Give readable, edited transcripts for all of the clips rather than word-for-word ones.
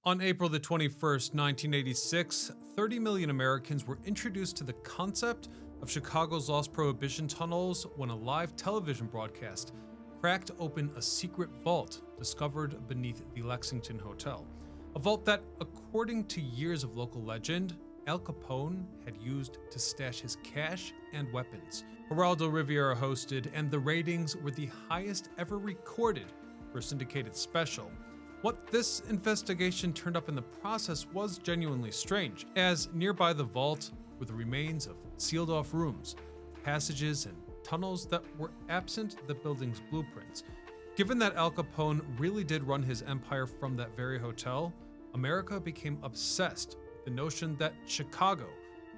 On April the 21st, 1986, 30 million Americans were introduced to the concept of Chicago's lost Prohibition tunnels when a live television broadcast cracked open a secret vault discovered beneath the Lexington Hotel. A vault that, according to years of local legend, Al Capone had used to stash his cash and weapons. Geraldo Rivera hosted, and the ratings were the highest ever recorded for a syndicated special. What this investigation turned up in the process was genuinely strange, as nearby the vault were the remains of sealed-off rooms, passages, and tunnels that were absent the building's blueprints. Given that Al Capone really did run his empire from that very hotel, America became obsessed with the notion that Chicago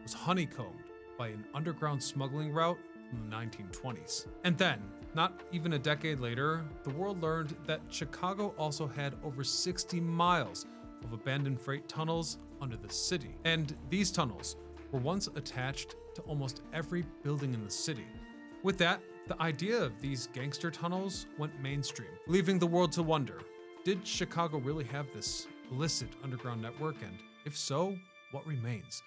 was honeycombed by an underground smuggling route from the 1920s. And then, not even a decade later, the world learned that Chicago also had over 60 miles of abandoned freight tunnels under the city. And these tunnels were once attached to almost every building in the city. With that, the idea of these gangster tunnels went mainstream, leaving the world to wonder, did Chicago really have this illicit underground network, and if so, what remains?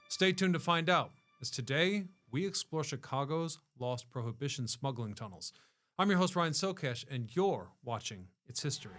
Stay tuned to find out, as today we explore Chicago's lost Prohibition smuggling tunnels. I'm your host Ryan Sokesh, and you're watching It's History.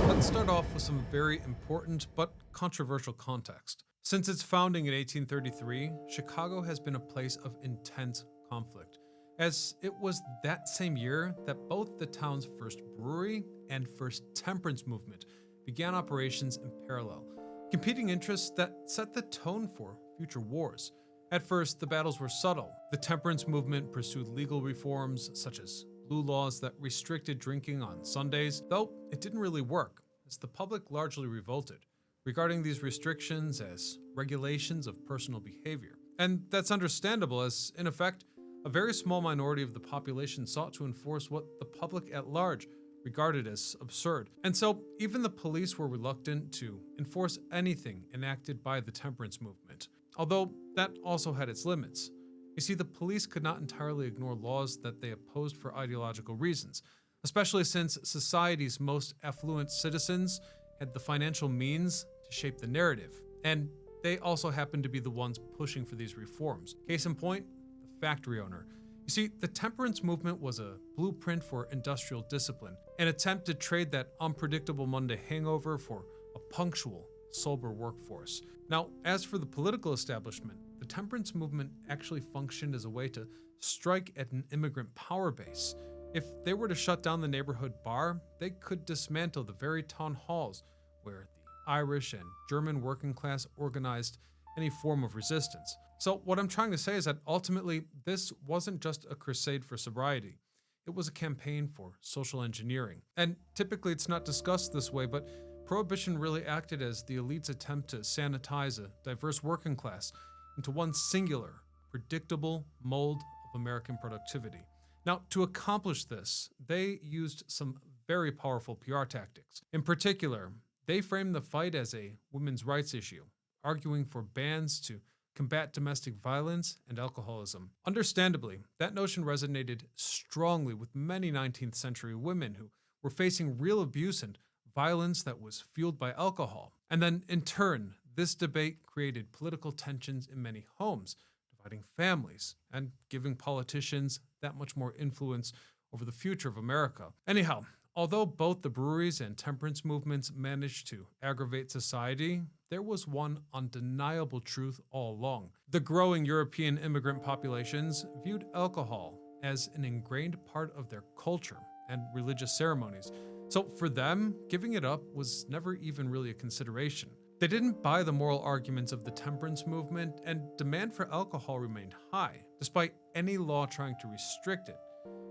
Let's start off with some very important but controversial context. Since its founding in 1833, Chicago has been a place of intense conflict, as it was that same year that both the town's first brewery and first temperance movement began operations in parallel, competing interests that set the tone for future wars. At first, the battles were subtle. The temperance movement pursued legal reforms, such as blue laws that restricted drinking on Sundays, though it didn't really work, as the public largely revolted, regarding these restrictions as regulations of personal behavior. And that's understandable, as, in effect, a very small minority of the population sought to enforce what the public at large regarded as absurd. And so, even the police were reluctant to enforce anything enacted by the temperance movement, although that also had its limits. You see, the police could not entirely ignore laws that they opposed for ideological reasons, especially since society's most affluent citizens had the financial means to shape the narrative, and they also happened to be the ones pushing for these reforms. Case in point, the factory owner. You see, the temperance movement was a blueprint for industrial discipline, an attempt to trade that unpredictable Monday hangover for a punctual, sober workforce. Now, as for the political establishment, the temperance movement actually functioned as a way to strike at an immigrant power base. If they were to shut down the neighborhood bar, they could dismantle the very town halls where the Irish and German working class organized any form of resistance. So what I'm trying to say is that ultimately, this wasn't just a crusade for sobriety. It was a campaign for social engineering. And typically it's not discussed this way, but Prohibition really acted as the elite's attempt to sanitize a diverse working class into one singular, predictable mold of American productivity. Now, to accomplish this, they used some very powerful PR tactics. In particular, they framed the fight as a women's rights issue, arguing for bans to combat domestic violence and alcoholism. Understandably, that notion resonated strongly with many 19th century women who were facing real abuse and violence that was fueled by alcohol. And then, in turn, this debate created political tensions in many homes, dividing families and giving politicians that much more influence over the future of America. Anyhow, although both the breweries and temperance movements managed to aggravate society, there was one undeniable truth all along. The growing European immigrant populations viewed alcohol as an ingrained part of their culture and religious ceremonies. So for them, giving it up was never even really a consideration. They didn't buy the moral arguments of the temperance movement, and demand for alcohol remained high, despite any law trying to restrict it.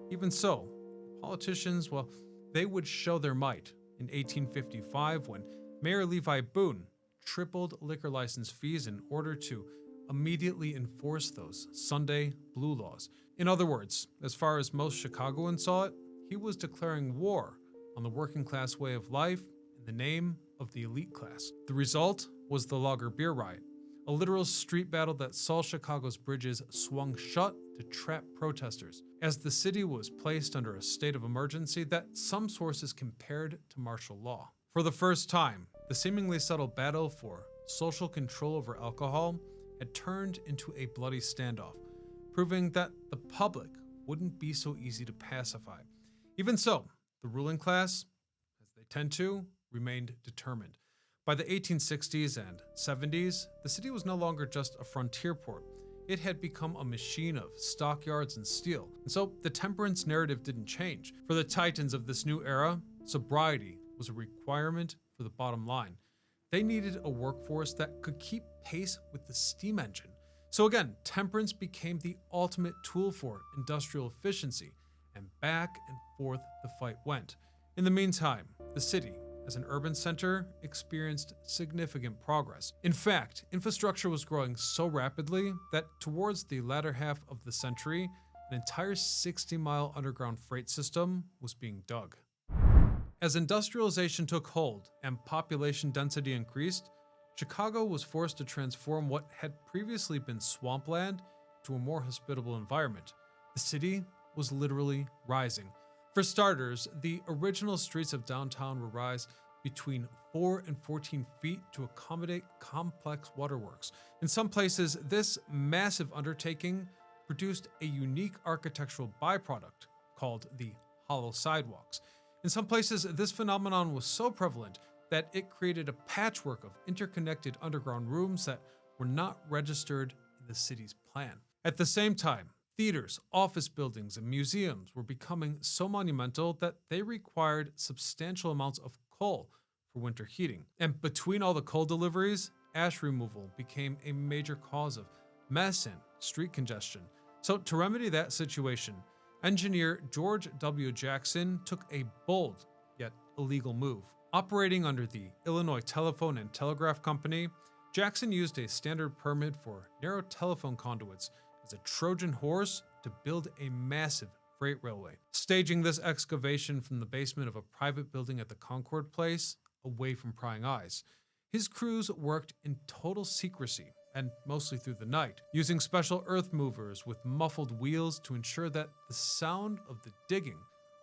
Even so, politicians, well, they would show their might in 1855 when Mayor Levi Boone tripled liquor license fees in order to immediately enforce those Sunday blue laws. In other words, as far as most Chicagoans saw it, he was declaring war on the working class way of life in the name of the elite class. The result was the Lager Beer Riot, a literal street battle that saw Chicago's bridges swung shut to trap protesters, as the city was placed under a state of emergency that some sources compared to martial law. For the first time, the seemingly subtle battle for social control over alcohol had turned into a bloody standoff, proving that the public wouldn't be so easy to pacify. Even so, the ruling class, as they tend to, remained determined. By the 1860s and 70s, the city was no longer just a frontier port. It had become a machine of stockyards and steel. And so the temperance narrative didn't change. For the titans of this new era, sobriety was a requirement for the bottom line. They needed a workforce that could keep pace with the steam engine. So again, temperance became the ultimate tool for industrial efficiency, and back and forth the fight went. In the meantime, the city, as an urban center, experienced significant progress. In fact, infrastructure was growing so rapidly that towards the latter half of the century, an entire 60-mile underground freight system was being dug. As industrialization took hold and population density increased, Chicago was forced to transform what had previously been swampland to a more hospitable environment. The city was literally rising. For starters, the original streets of downtown were raised between 4 and 14 feet to accommodate complex waterworks. In some places, this massive undertaking produced a unique architectural byproduct called the hollow sidewalks. In some places, this phenomenon was so prevalent that it created a patchwork of interconnected underground rooms that were not registered in the city's plan. At the same time, theaters, office buildings, and museums were becoming so monumental that they required substantial amounts of coal for winter heating. And between all the coal deliveries, ash removal became a major cause of mess and street congestion. So to remedy that situation, engineer George W. Jackson took a bold yet illegal move. Operating under the Illinois Telephone and Telegraph Company, Jackson used a standard permit for narrow telephone conduits as a Trojan horse to build a massive freight railway, staging this excavation from the basement of a private building at the Concord Place, away from prying eyes. His crews worked in total secrecy and mostly through the night, using special earth movers with muffled wheels to ensure that the sound of the digging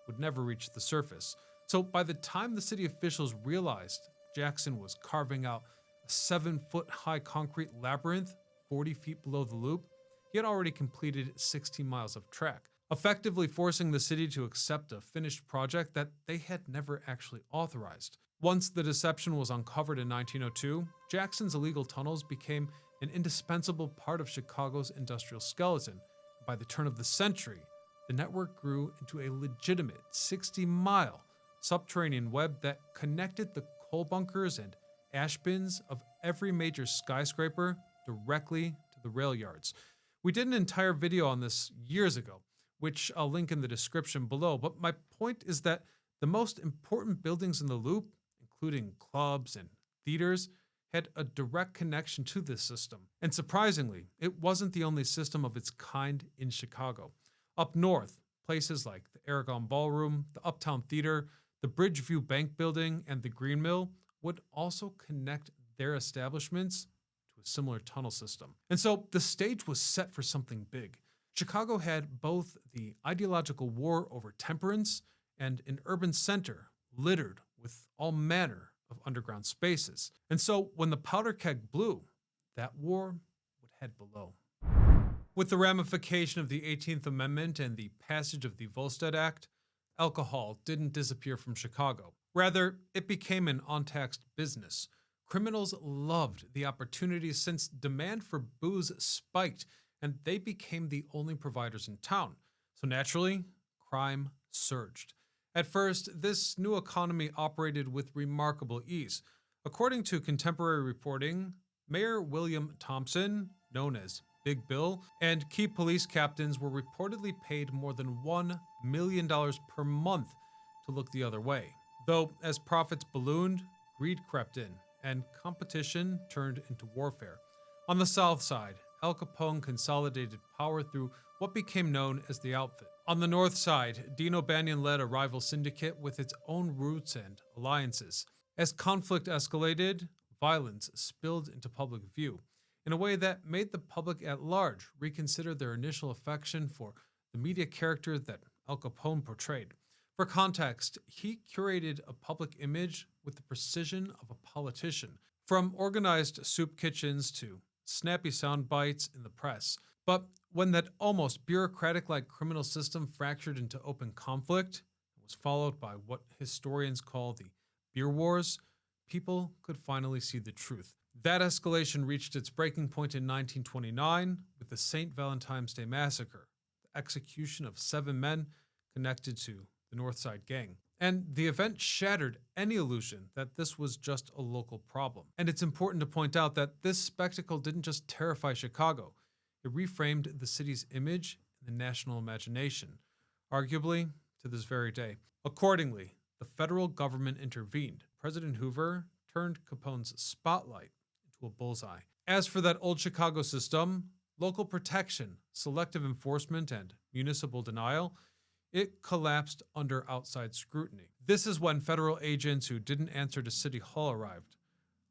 would never reach the surface. So by the time the city officials realized Jackson was carving out a 7-foot-high concrete labyrinth 40 feet below the loop, he had already completed 16 miles of track, effectively forcing the city to accept a finished project that they had never actually authorized. Once the deception was uncovered in 1902, Jackson's illegal tunnels became an indispensable part of Chicago's industrial skeleton. By the turn of the century, the network grew into a legitimate 60-mile subterranean web that connected the coal bunkers and ash bins of every major skyscraper directly to the rail yards. We did an entire video on this years ago, which I'll link in the description below, but my point is that the most important buildings in the loop, including clubs and theaters, had a direct connection to this system. And surprisingly, it wasn't the only system of its kind in Chicago. Up north, places like the Aragon Ballroom, the Uptown Theater, the Bridgeview Bank Building, and the Green Mill would also connect their establishments to a similar tunnel system. And so the stage was set for something big. Chicago had both the ideological war over temperance and an urban center littered with all manner of underground spaces. And so when the powder keg blew, that war would head below. With the ramification of the 18th Amendment and the passage of the Volstead Act, alcohol didn't disappear from Chicago. Rather, it became an untaxed business. Criminals loved the opportunity since demand for booze spiked, and they became the only providers in town. So naturally, crime surged. At first, this new economy operated with remarkable ease. According to contemporary reporting, Mayor William Thompson, known as Big Bill, and key police captains were reportedly paid more than $1 million per month to look the other way. Though, as profits ballooned, greed crept in, and competition turned into warfare. On the south side, Al Capone consolidated power through what became known as the Outfit. On the north side, Dean O'Banion led a rival syndicate with its own roots and alliances. As conflict escalated, violence spilled into public view. in a way that made the public at large reconsider their initial affection for the media character that Al Capone portrayed. For context, he curated a public image with the precision of a politician, from organized soup kitchens to snappy sound bites in the press. But when that almost bureaucratic-like criminal system fractured into open conflict, and was followed by what historians call the beer wars, people could finally see the truth. That escalation reached its breaking point in 1929 with the St. Valentine's Day Massacre, the execution of 7 men connected to the North Side Gang. And the event shattered any illusion that this was just a local problem. And it's important to point out that this spectacle didn't just terrify Chicago, it reframed the city's image in the national imagination, arguably to this very day. Accordingly, the federal government intervened. President Hoover turned Capone's spotlight into a bullseye. As for that old Chicago system, local protection, selective enforcement, and municipal denial, it collapsed under outside scrutiny. This is when federal agents who didn't answer to City Hall arrived.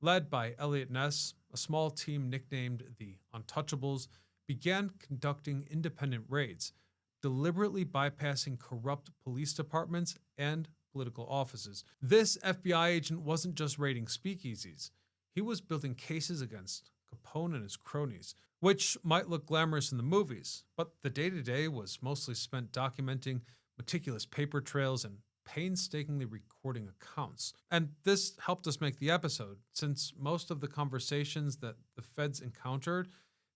Led by Elliot Ness, a small team nicknamed the Untouchables began conducting independent raids, deliberately bypassing corrupt police departments and political offices. This FBI agent wasn't just raiding speakeasies. He was building cases against Capone and his cronies, which might look glamorous in the movies, but the day-to-day was mostly spent documenting meticulous paper trails and painstakingly recording accounts. And this helped us make the episode, since most of the conversations that the feds encountered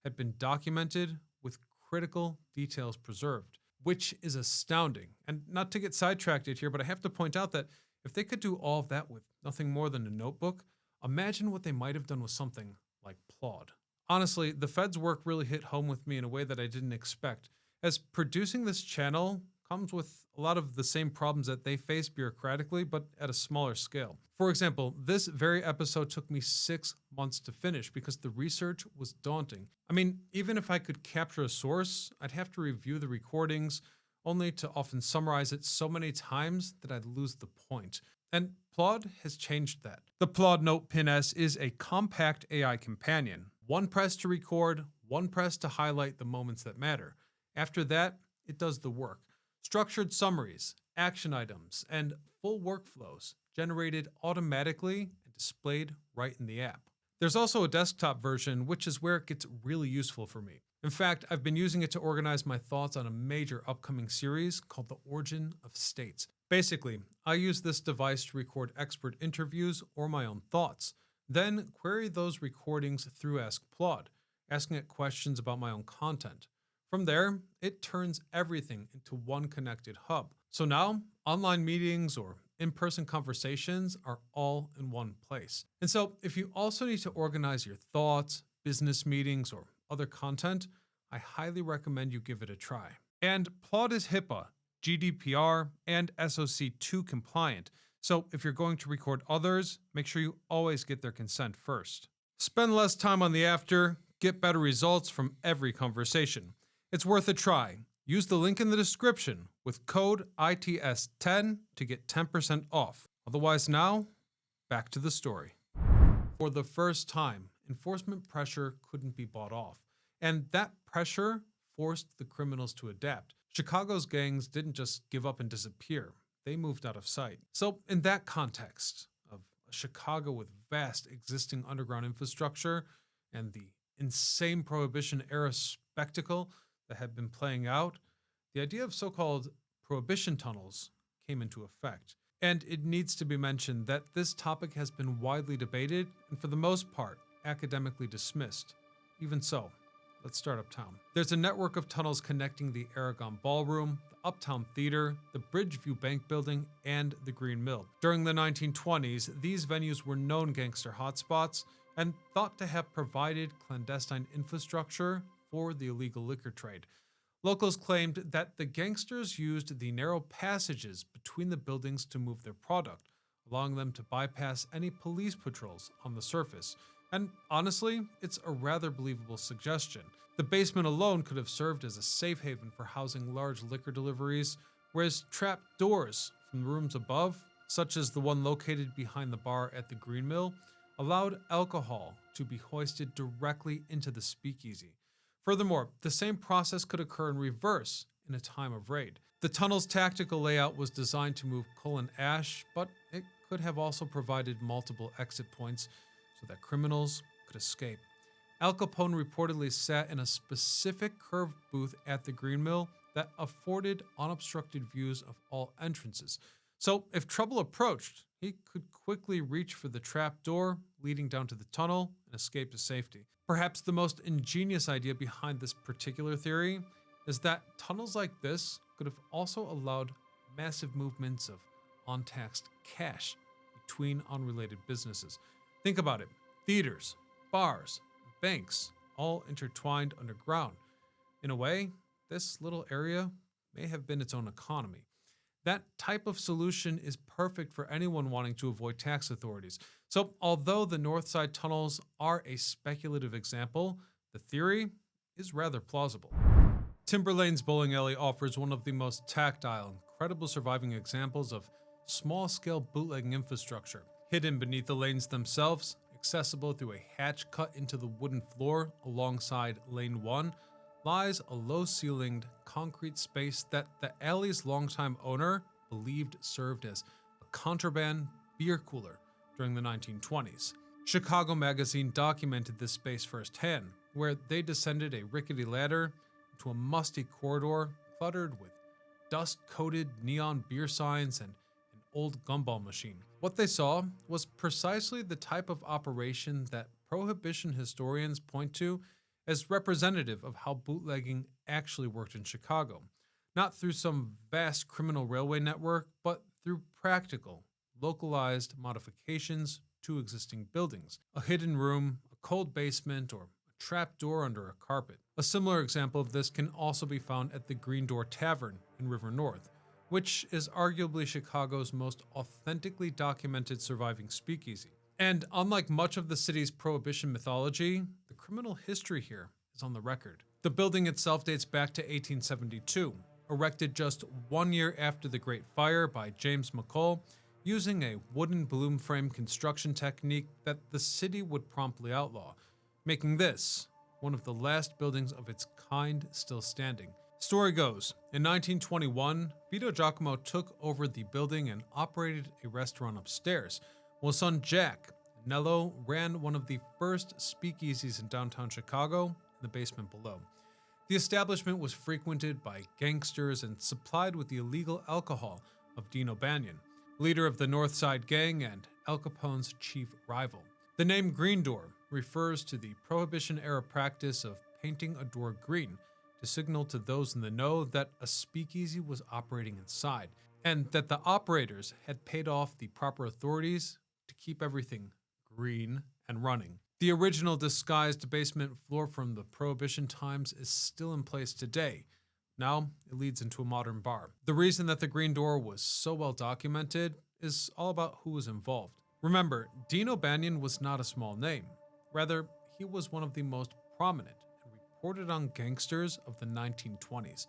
had been documented with critical details preserved, which is astounding. And not to get sidetracked here, but I have to point out that if they could do all of that with nothing more than a notebook, imagine what they might have done with something like Plod. Honestly, the feds' work really hit home with me in a way that I didn't expect, as producing this channel comes with a lot of the same problems that they face bureaucratically, but at a smaller scale. For example, this very episode took me 6 months to finish because the research was daunting. I mean, even if I could capture a source, I'd have to review the recordings, only to often summarize it so many times that I'd lose the point. And Plod has changed that. The Plod Note Pin S is a compact AI companion. One press to record, one press to highlight the moments that matter. After that, it does the work. Structured summaries, action items, and full workflows generated automatically and displayed right in the app. There's also a desktop version, which is where it gets really useful for me. In fact, I've been using it to organize my thoughts on a major upcoming series called The Origin of States. Basically, I use this device to record expert interviews or my own thoughts, then query those recordings through Ask Plod, asking it questions about my own content. From there, it turns everything into one connected hub. So now, online meetings or in-person conversations are all in one place. And so, if you also need to organize your thoughts, business meetings, or other content, I highly recommend you give it a try. And Plod is HIPAA, GDPR, and SOC 2 compliant. So if you're going to record others, make sure you always get their consent first. Spend less time on the after, get better results from every conversation. It's worth a try. Use the link in the description with code ITS10 to get 10% off. Otherwise now, back to the story. For the first time, enforcement pressure couldn't be bought off. And that pressure forced the criminals to adapt. Chicago's gangs didn't just give up and disappear. They moved out of sight. So in that context of Chicago with vast existing underground infrastructure and the insane Prohibition-era spectacle that had been playing out, the idea of so-called prohibition tunnels came into effect. And it needs to be mentioned that this topic has been widely debated and for the most part, academically dismissed. Even so, let's start Uptown. There's a network of tunnels connecting the Aragon Ballroom, the Uptown Theater, the Bridgeview Bank Building, and the Green Mill. During the 1920s, these venues were known gangster hotspots and thought to have provided clandestine infrastructure for the illegal liquor trade. Locals claimed that the gangsters used the narrow passages between the buildings to move their product, allowing them to bypass any police patrols on the surface. And honestly, it's a rather believable suggestion. The basement alone could have served as a safe haven for housing large liquor deliveries, whereas trap doors from the rooms above, such as the one located behind the bar at the Green Mill, allowed alcohol to be hoisted directly into the speakeasy. Furthermore, the same process could occur in reverse in a time of raid. The tunnel's tactical layout was designed to move coal and ash, but it could have also provided multiple exit points so that criminals could escape. Al Capone reportedly sat in a specific curved booth at the Green Mill that afforded unobstructed views of all entrances. So if trouble approached, he could quickly reach for the trap door leading down to the tunnel and escape to safety. Perhaps the most ingenious idea behind this particular theory is that tunnels like this could have also allowed massive movements of untaxed cash between unrelated businesses. Think about it. Theaters, bars, banks, all intertwined underground. In a way, this little area may have been its own economy. That type of solution is perfect for anyone wanting to avoid tax authorities. So, although the North Side tunnels are a speculative example, the theory is rather plausible. Timber Lane's bowling alley offers one of the most tactile and credible surviving examples of small-scale bootlegging infrastructure. Hidden beneath the lanes themselves, accessible through a hatch cut into the wooden floor alongside Lane 1, lies a low-ceilinged concrete space that the alley's longtime owner believed served as a contraband beer cooler during the 1920s. Chicago Magazine documented this space firsthand, where they descended a rickety ladder into a musty corridor cluttered with dust-coated neon beer signs and an old gumball machine. What they saw was precisely the type of operation that Prohibition historians point to as representative of how bootlegging actually worked in Chicago, not through some vast criminal railway network, but through practical, localized modifications to existing buildings, a hidden room, a cold basement, or a trap door under a carpet. A similar example of this can also be found at the Green Door Tavern in River North, which is arguably Chicago's most authentically documented surviving speakeasy. And unlike much of the city's Prohibition mythology, the criminal history here is on the record. The building itself dates back to 1872, erected just 1 year after the Great Fire by James McCall, using a wooden balloon frame construction technique that the city would promptly outlaw, making this one of the last buildings of its kind still standing. Story goes, in 1921, Vito Giacomo took over the building and operated a restaurant upstairs, while son Jack Nello ran one of the first speakeasies in downtown Chicago in the basement below. The establishment was frequented by gangsters and supplied with the illegal alcohol of Dean O'Banion, leader of the North Side Gang and Al Capone's chief rival. The name Green Door refers to the Prohibition-era practice of painting a door green to signal to those in the know that a speakeasy was operating inside, and that the operators had paid off the proper authorities to keep everything green and running. The original disguised basement floor from the Prohibition times is still in place today. Now it leads into a modern bar. The reason that the Green Door was so well documented is all about who was involved. Remember, Dean O'Banion was not a small name. Rather, he was one of the most prominent and reported on gangsters of the 1920s,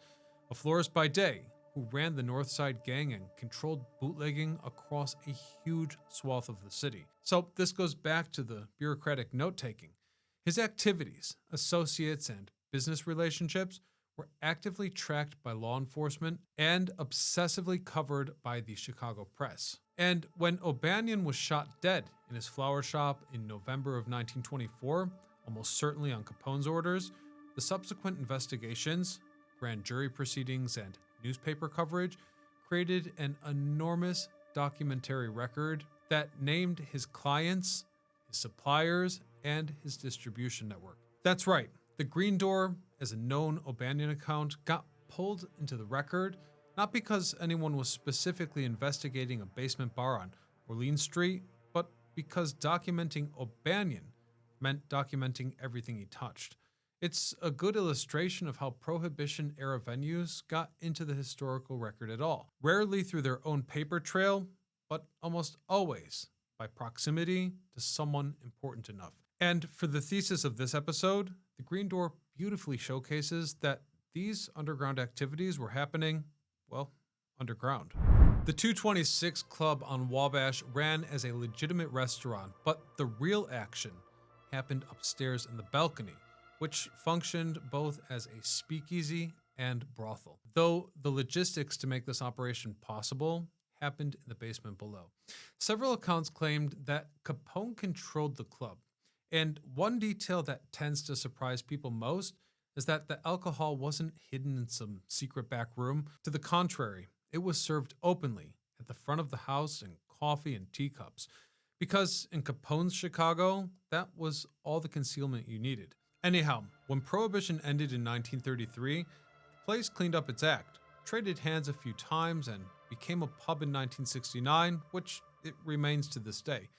a florist by day who ran the North Side Gang and controlled bootlegging across a huge swath of the city. So this goes back to the bureaucratic note-taking. His activities, associates, and business relationships were actively tracked by law enforcement and obsessively covered by the Chicago press. And when O'Banion was shot dead in his flower shop in November of 1924, almost certainly on Capone's orders, the subsequent investigations, grand jury proceedings, and newspaper coverage created an enormous documentary record that named his clients, his suppliers, and his distribution network. That's right, the Green Door, as a known O'Banion account, got pulled into the record not because anyone was specifically investigating a basement bar on Orleans Street, but because documenting O'Banion meant documenting everything he touched. It's a good illustration of how Prohibition-era venues got into the historical record at all. Rarely through their own paper trail, but almost always by proximity to someone important enough. And for the thesis of this episode, the Green Door beautifully showcases that these underground activities were happening, well, underground. The 226 Club on Wabash ran as a legitimate restaurant, but the real action happened upstairs in the balcony, which functioned both as a speakeasy and brothel. Though the logistics to make this operation possible happened in the basement below. Several accounts claimed that Capone controlled the club, and one detail that tends to surprise people most is that the alcohol wasn't hidden in some secret back room. To the contrary, it was served openly at the front of the house in coffee and teacups, because in Capone's Chicago, that was all the concealment you needed. Anyhow, when Prohibition ended in 1933, the place cleaned up its act, traded hands a few times, and became a pub in 1969, which it remains to this day.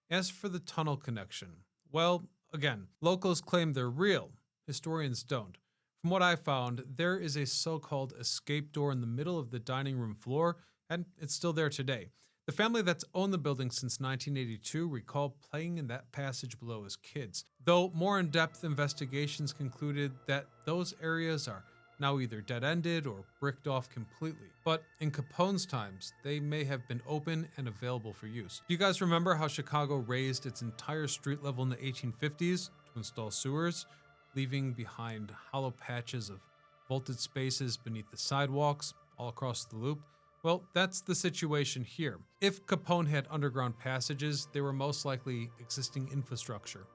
As for the tunnel connection, well, again, locals claim they're real, historians don't. From what I found, there is a so-called escape door in the middle of the dining room floor, and it's still there today. The family that's owned the building since 1982 recall playing in that passage below as kids, though more in-depth investigations concluded that those areas are now either dead-ended or bricked off completely. But in Capone's times, they may have been open and available for use. Do you guys remember how Chicago raised its entire street level in the 1850s to install sewers, leaving behind hollow patches of vaulted spaces beneath the sidewalks all across the loop? Well, that's the situation here. If Capone had underground passages, they were most likely existing infrastructure.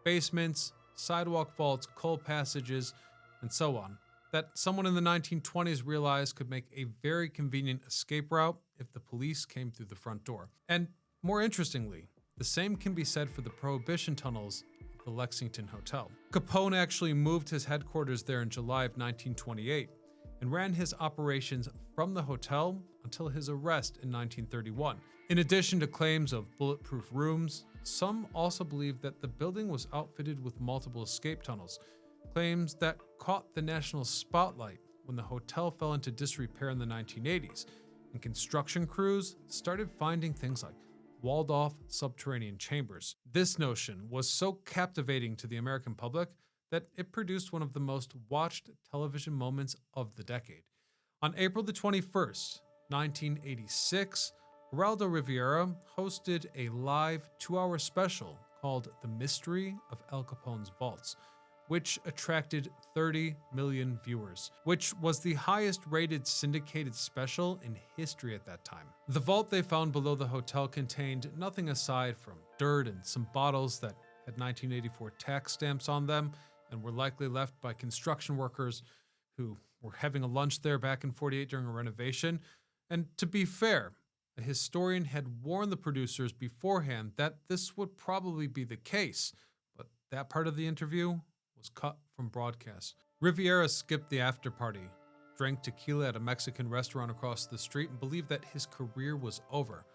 Basements, sidewalk vaults, coal passages, and so on, that someone in the 1920s realized could make a very convenient escape route if the police came through the front door. And more interestingly, the same can be said for the Prohibition tunnels of the Lexington Hotel. Capone actually moved his headquarters there in July of 1928 and ran his operations from the hotel until his arrest in 1931. In addition to claims of bulletproof rooms, some also believe that the building was outfitted with multiple escape tunnels, claims that caught the national spotlight when the hotel fell into disrepair in the 1980s, and construction crews started finding things like walled-off subterranean chambers. This notion was so captivating to the American public that it produced one of the most watched television moments of the decade. On April the 21st, 1986, Geraldo Rivera hosted a live 2-hour special called The Mystery of Al Capone's Vaults, which attracted 30 million viewers, which was the highest rated syndicated special in history at that time. The vault they found below the hotel contained nothing aside from dirt and some bottles that had 1984 tax stamps on them and were likely left by construction workers who were having a lunch there back in '48 during a renovation. And to be fair, a historian had warned the producers beforehand that this would probably be the case, but that part of the interview was cut from broadcast. Rivera skipped the after party, drank tequila at a Mexican restaurant across the street, and believed that his career was over,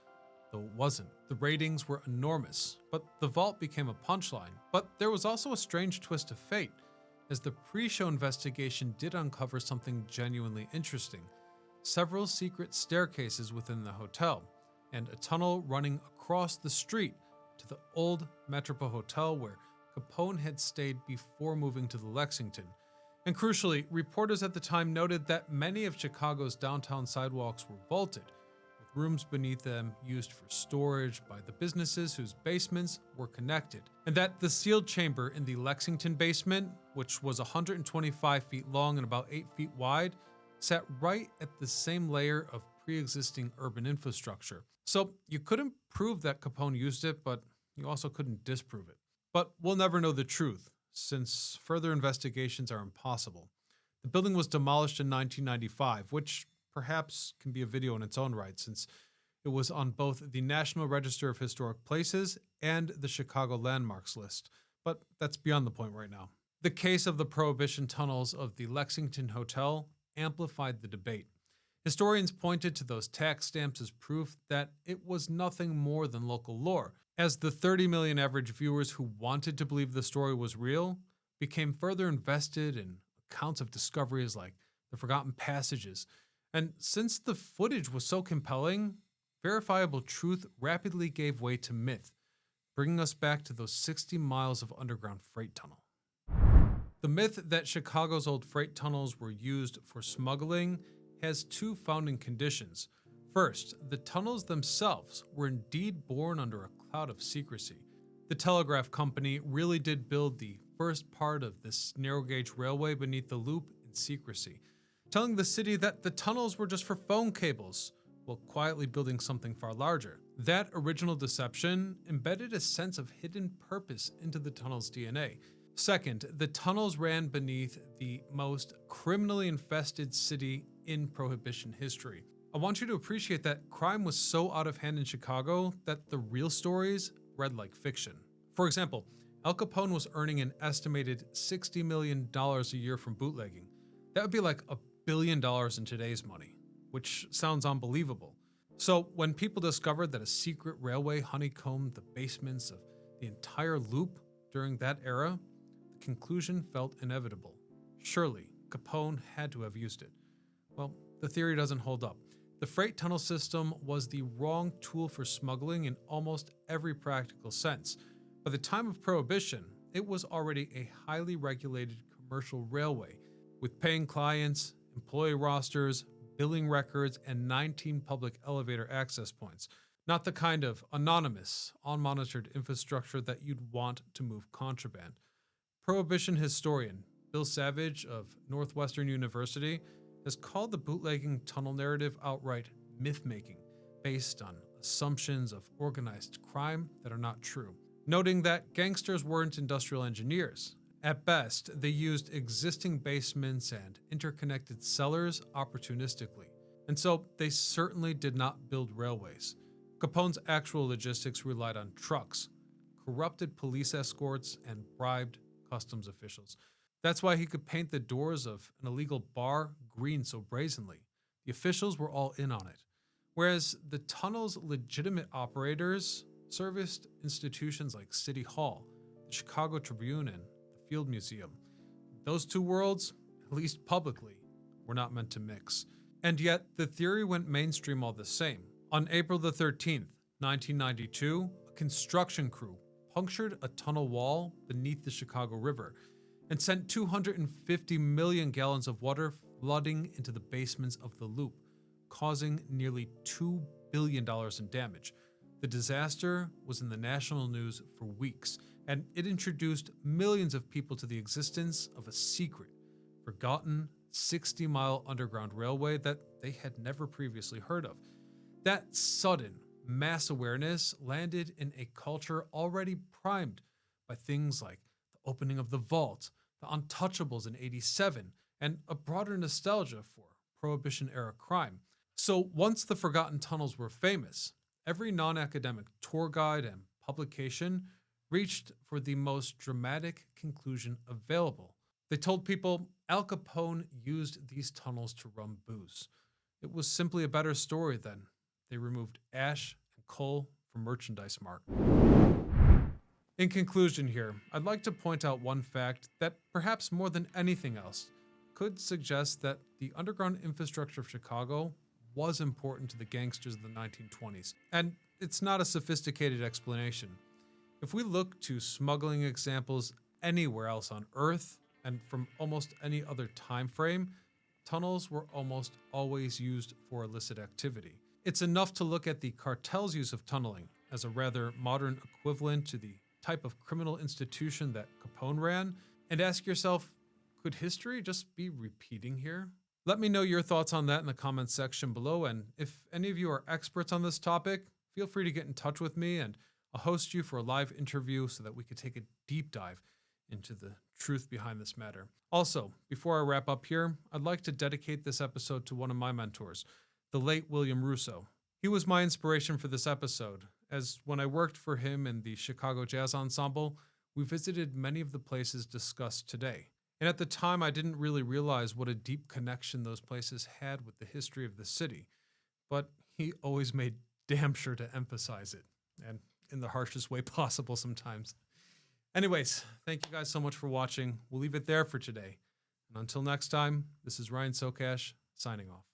though it wasn't. The ratings were enormous, but the vault became a punchline. But there was also a strange twist of fate, as the pre-show investigation did uncover something genuinely interesting. Several secret staircases within the hotel, and a tunnel running across the street to the old Metropole Hotel where Capone had stayed before moving to the Lexington. And crucially, reporters at the time noted that many of Chicago's downtown sidewalks were vaulted, with rooms beneath them used for storage by the businesses whose basements were connected, and that the sealed chamber in the Lexington basement, which was 125 feet long and about 8 feet wide, sat right at the same layer of pre-existing urban infrastructure. So you couldn't prove that Capone used it, but you also couldn't disprove it. But we'll never know the truth, since further investigations are impossible. The building was demolished in 1995, which perhaps can be a video in its own right, since it was on both the National Register of Historic Places and the Chicago Landmarks list. But that's beyond the point right now. The case of the Prohibition tunnels of the Lexington Hotel amplified the debate. Historians pointed to those tax stamps as proof that it was nothing more than local lore, as the 30 million average viewers who wanted to believe the story was real became further invested in accounts of discoveries like the forgotten passages. And since the footage was so compelling, verifiable truth rapidly gave way to myth, bringing us back to those 60 miles of underground freight tunnel. The myth that Chicago's old freight tunnels were used for smuggling has two founding conditions. First, the tunnels themselves were indeed born under a cloud of secrecy. The telegraph company really did build the first part of this narrow gauge railway beneath the loop in secrecy, telling the city that the tunnels were just for phone cables, while quietly building something far larger. That original deception embedded a sense of hidden purpose into the tunnel's DNA. Second, the tunnels ran beneath the most criminally infested city in Prohibition history. I want you to appreciate that crime was so out of hand in Chicago that the real stories read like fiction. For example, Al Capone was earning an estimated $60 million a year from bootlegging. That would be like $1 billion in today's money, which sounds unbelievable. So when people discovered that a secret railway honeycombed the basements of the entire loop during that era, the conclusion felt inevitable. Surely, Capone had to have used it. Well, the theory doesn't hold up. The freight tunnel system was the wrong tool for smuggling in almost every practical sense. By the time of Prohibition, it was already a highly regulated commercial railway, with paying clients, employee rosters, billing records, and 19 public elevator access points. Not the kind of anonymous, unmonitored infrastructure that you'd want to move contraband. Prohibition historian Bill Savage of Northwestern University has called the bootlegging tunnel narrative outright myth-making, based on assumptions of organized crime that are not true, noting that gangsters weren't industrial engineers. At best, they used existing basements and interconnected cellars opportunistically, and so they certainly did not build railways. Capone's actual logistics relied on trucks, corrupted police escorts, and bribed customs officials. That's why he could paint the doors of an illegal bar green so brazenly. The officials were all in on it. Whereas the tunnel's legitimate operators serviced institutions like City Hall, the Chicago Tribune, and the Field Museum. Those two worlds, at least publicly, were not meant to mix. And yet, the theory went mainstream all the same. On April the 13th, 1992, a construction crew punctured a tunnel wall beneath the Chicago River and sent 250 million gallons of water flooding into the basements of the loop, causing nearly $2 billion in damage. The disaster was in the national news for weeks, and it introduced millions of people to the existence of a secret, forgotten 60-mile underground railway that they had never previously heard of. That sudden mass awareness landed in a culture already primed by things like the opening of the vault, the Untouchables in '87, and a broader nostalgia for Prohibition-era crime. So once the forgotten tunnels were famous, every non-academic tour guide and publication reached for the most dramatic conclusion available. They told people Al Capone used these tunnels to run booze. It was simply a better story than they removed ash and coal from Merchandise Mart. In conclusion here, I'd like to point out one fact that perhaps more than anything else could suggest that the underground infrastructure of Chicago was important to the gangsters of the 1920s. And it's not a sophisticated explanation. If we look to smuggling examples anywhere else on Earth, and from almost any other time frame, tunnels were almost always used for illicit activity. It's enough to look at the cartel's use of tunneling as a rather modern equivalent to the type of criminal institution that Capone ran, and ask yourself, could history just be repeating here? Let me know your thoughts on that in the comments section below, and if any of you are experts on this topic, feel free to get in touch with me and I'll host you for a live interview so that we could take a deep dive into the truth behind this matter. Also, before I wrap up here, I'd like to dedicate this episode to one of my mentors, the late William Russo. He was my inspiration for this episode, as when I worked for him in the Chicago Jazz Ensemble, we visited many of the places discussed today. And at the time, I didn't really realize what a deep connection those places had with the history of the city. But he always made damn sure to emphasize it, and in the harshest way possible sometimes. Anyways, thank you guys so much for watching. We'll leave it there for today. And until next time, this is Ryan Sokash, signing off.